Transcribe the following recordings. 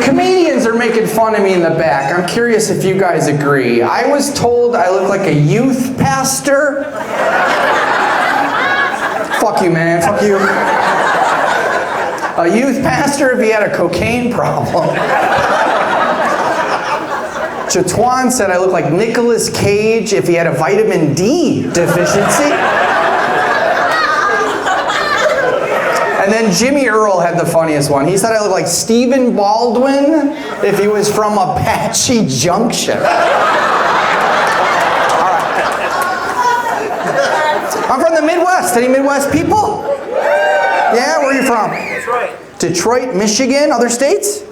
comedians are making fun of me in the back. I'm curious if you guys agree. I was told I look like a youth pastor. Fuck you, man. Fuck you. A youth pastor if he had a cocaine problem. Chatuan said I look like Nicolas Cage if he had a vitamin D deficiency. And then Jimmy Earl had the funniest one. He said I look like Stephen Baldwin if he was from Apache Junction. All right. I'm from the Midwest. Any Midwest people? Yeah, where are you from? Detroit. Detroit, Michigan, other states?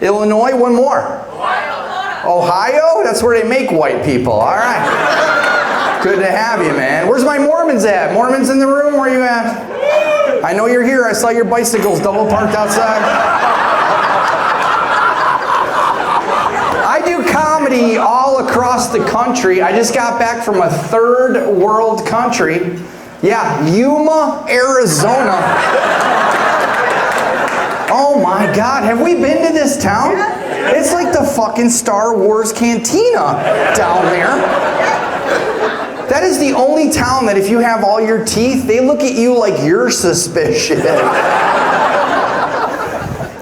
Illinois, one more. Ohio? That's where they make white people. All right. Good to have you, man. Where's my Mormons at? Mormons in the room? Where are you at? I know you're here. I saw your bicycles double parked outside. I do comedy all across the country. I just got back from a third world country. Yeah, Yuma, Arizona. Oh my God, have we been to this town? It's like the fucking Star Wars cantina down there. That is the only town that if you have all your teeth, they look at you like you're suspicious.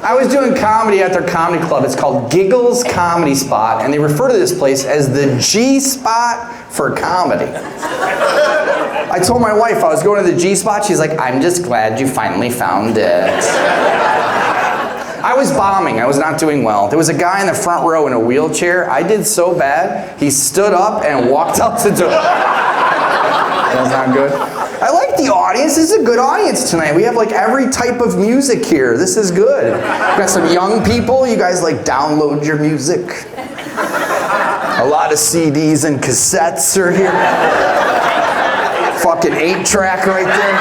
I was doing comedy at their comedy club. It's called Giggles Comedy Spot, and they refer to this place as the G Spot for comedy. I told my wife I was going to the G Spot. She's like, I'm just glad you finally found it. I was bombing. I was not doing well. There was a guy in the front row in a wheelchair. I did so bad, he stood up and walked up the door. That's not good. I like the audience. This is a good audience tonight. We have like every type of music here. This is good. We got some young people. You guys like download your music. A lot of CDs and cassettes are here. Fucking 8-track right there.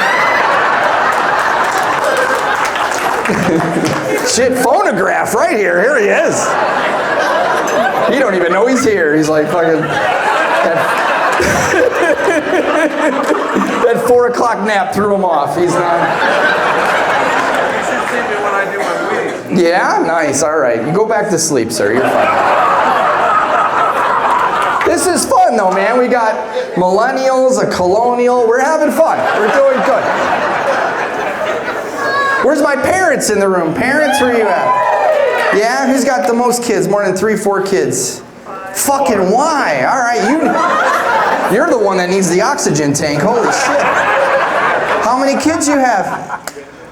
Shit, phonograph right here. Here he is. He don't even know he's here. He's like fucking... That 4 o'clock nap threw him off. He's not... You should see me when I do my weed. Yeah? Nice. All right. You go back to sleep, sir. You're fine. This is fun, though, man. We got millennials, a colonial. We're having fun. We're doing good. Where's my parents in the room? Parents, where are you at? Yeah? Who's got the most kids? More than 3, 4 kids? Fucking why? All right, you're the one that needs the oxygen tank. Holy shit. How many kids you have?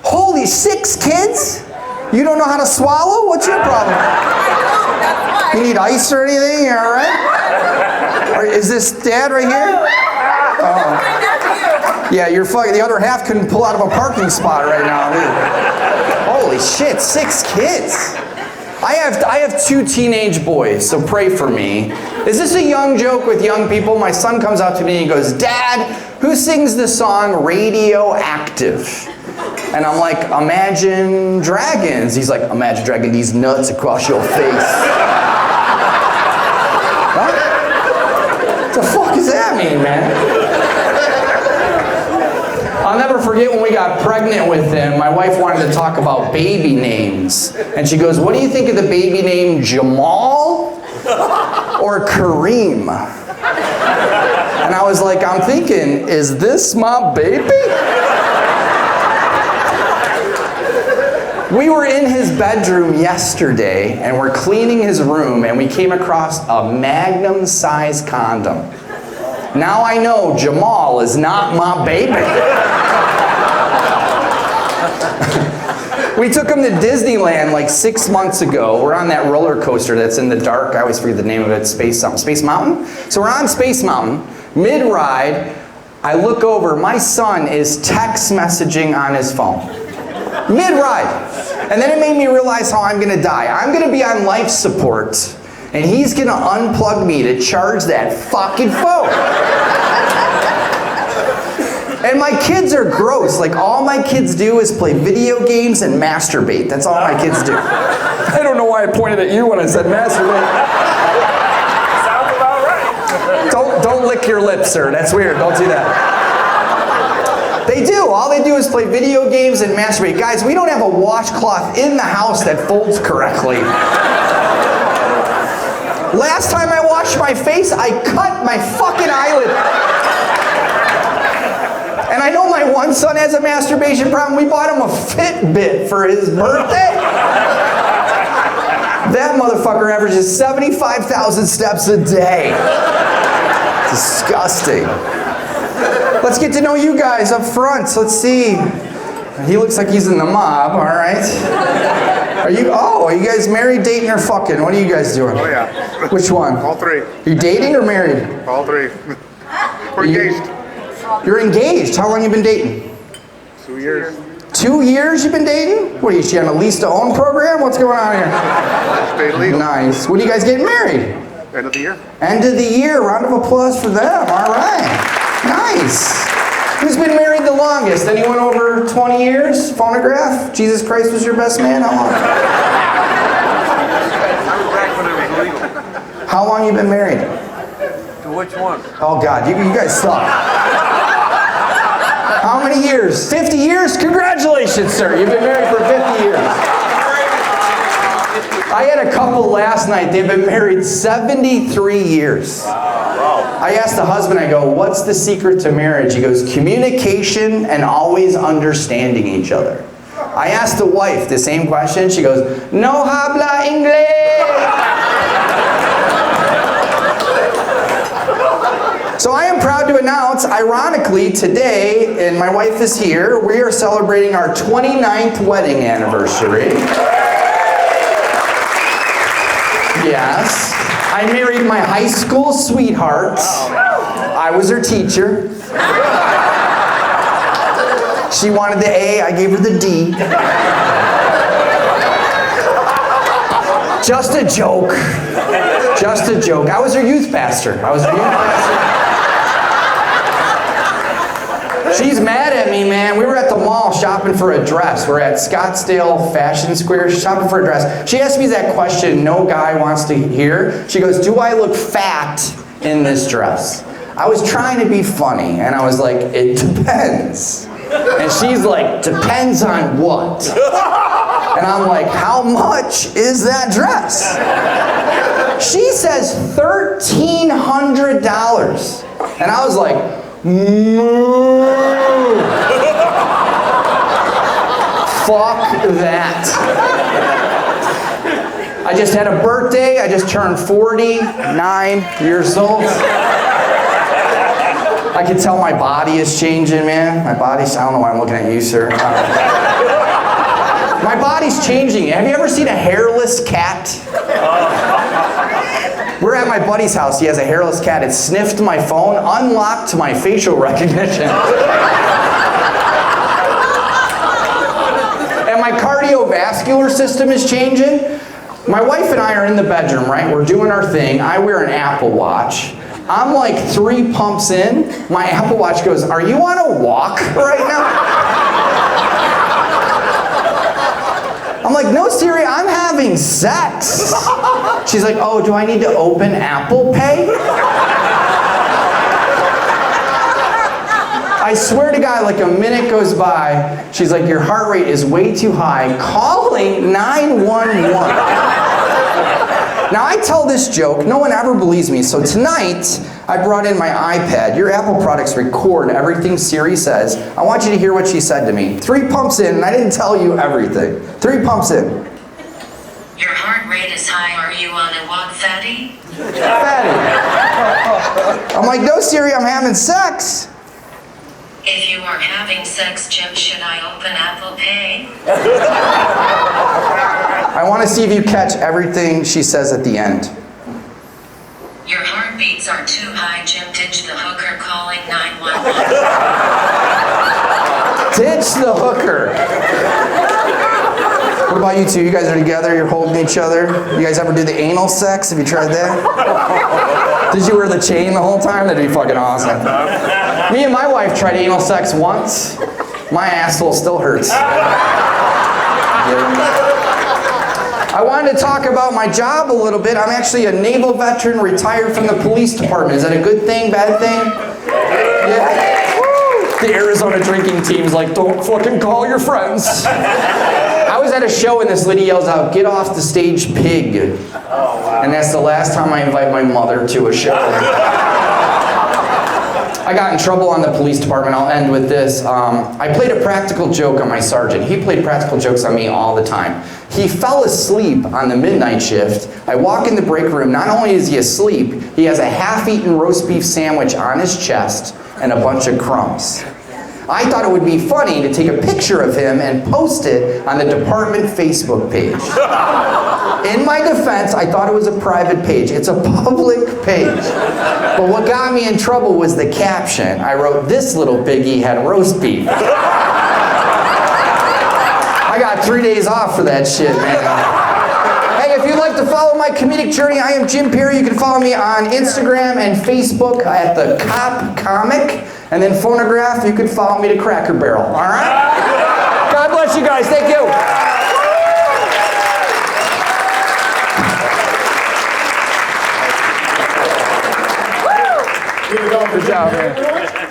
Holy 6 kids? You don't know how to swallow? What's your problem? You need ice or anything? You all right? Or is this dad right here? Oh. Yeah, you're fucking, the other half couldn't pull out of a parking spot right now. Holy shit, 6 kids. I have 2 teenage boys, so pray for me. Is this a young joke with young people? My son comes up to me and he goes, Dad, who sings the song Radioactive? And I'm like, Imagine Dragons. He's like, Imagine dragging these nuts across your face. What? What the fuck does that mean, man? I'll never forget when we got pregnant with him, my wife wanted to talk about baby names. And she goes, what do you think of the baby name Jamal or Kareem? And I was like, I'm thinking, is this my baby? We were in his bedroom yesterday and we're cleaning his room and we came across a Magnum-sized condom. Now I know Jamal is not my baby. We took him to Disneyland like 6 months ago. We're on that roller coaster that's in the dark. I always forget the name of it, Space Mountain? So we're on Space Mountain, mid-ride. I look over, my son is text messaging on his phone. Mid-ride. And then it made me realize how I'm gonna die. I'm gonna be on life support, and he's gonna unplug me to charge that fucking phone. And my kids are gross. Like, all my kids do is play video games and masturbate. That's all my kids do. I don't know why I pointed at you when I said masturbate. Sounds about right. Don't lick your lips, sir. That's weird. Don't do that. They do. All they do is play video games and masturbate. Guys, we don't have a washcloth in the house that folds correctly. Last time I washed my face, I cut my fucking eyelid. And I know my one son has a masturbation problem. We bought him a Fitbit for his birthday. That motherfucker averages 75,000 steps a day. Disgusting. Let's get to know you guys up front. Let's see. He looks like he's in the mob, all right. Are you guys married, dating, or fucking? What are you guys doing? Oh, yeah. Which one? All three. You dating or married? All three. We're engaged. You're engaged. How long you been dating? 2 years. 2 years you've been dating? What, is she on a lease-to-own program? What's going on here? Stay legal. Nice. When are you guys getting married? End of the year. End of the year. Round of applause for them. All right. Nice. Who's been married the longest? Anyone over 20 years? Phonograph? Jesus Christ was your best man? How long? I was back when it was legal. How long you been married? To which one? Oh God, you guys suck. How many years? 50 years? Congratulations, sir. You've been married for 50 years. I had a couple last night. They've been married 73 years. I asked the husband, I go, what's the secret to marriage? He goes, communication and always understanding each other. I asked the wife the same question. She goes, no habla inglés. So I am proud to announce, ironically, today, and my wife is here, we are celebrating our 29th wedding anniversary. Yes. I married my high school sweetheart. I was her teacher. She wanted the A, I gave her the D. Just a joke. Just a joke. I was her youth pastor. She's mad at me, man. We were at the mall shopping for a dress. We're at Scottsdale Fashion Square shopping for a dress. She asked me that question no guy wants to hear. She goes, do I look fat in this dress? I was trying to be funny, and I was like, it depends. And she's like, depends on what? And I'm like, how much is that dress? She says $1,300. And I was like, fuck that. I just had a birthday. I just turned 49 years old. I can tell my body is changing, man. My body's, I don't know why I'm looking at you, sir. My body's changing. Have you ever seen a hairless cat? We're at my buddy's house. He has a hairless cat. It sniffed my phone, unlocked my facial recognition. And my cardiovascular system is changing. My wife and I are in the bedroom, right? We're doing our thing. I wear an Apple Watch. I'm like 3 pumps in. My Apple Watch goes, are you on a walk right now? I'm like, no, Siri, I'm having sex. She's like, oh, do I need to open Apple Pay? I swear to God, like a minute goes by, she's like, your heart rate is way too high. Calling 911. Now I tell this joke, no one ever believes me, so tonight I brought in my iPad. Your Apple products record everything Siri says. I want you to hear what she said to me. 3 pumps in, and I didn't tell you everything. 3 pumps in. Your heart rate is high. Are you on a walk, fatty? Fatty. I'm like, no Siri, I'm having sex. If you are having sex, Jim, should I open Apple Pay? I want to see if you catch everything she says at the end. Your heartbeats are too high, Jim. Ditch the hooker, calling 911. Ditch the hooker. What about you two? You guys are together, you're holding each other. You guys ever do the anal sex? Have you tried that? Did you wear the chain the whole time? That'd be fucking awesome. Me and my wife tried anal sex once. My asshole still hurts. I wanted to talk about my job a little bit. I'm actually a naval veteran, retired from the police department. Is that a good thing, bad thing? Yeah. The Arizona drinking team's like, don't fucking call your friends. I was at a show and this lady yells out, get off the stage, pig. And that's the last time I invite my mother to a show. I got in trouble on the police department. I'll end with this. I played a practical joke on my sergeant. He played practical jokes on me all the time. He fell asleep on the midnight shift. I walk in the break room. Not only is he asleep, he has a half-eaten roast beef sandwich on his chest and a bunch of crumbs. I thought it would be funny to take a picture of him and post it on the department Facebook page. In my defense, I thought it was a private page. It's a public page. But what got me in trouble was the caption. I wrote, this little piggy had roast beef. I got 3 days off for that shit, man. Hey, if you'd like to follow my comedic journey, I am Jim Perry. You can follow me on Instagram and Facebook at The Cop Comic. And then Phonograph, you can follow me to Cracker Barrel. All right? God bless you guys. Thank you. Good job, man.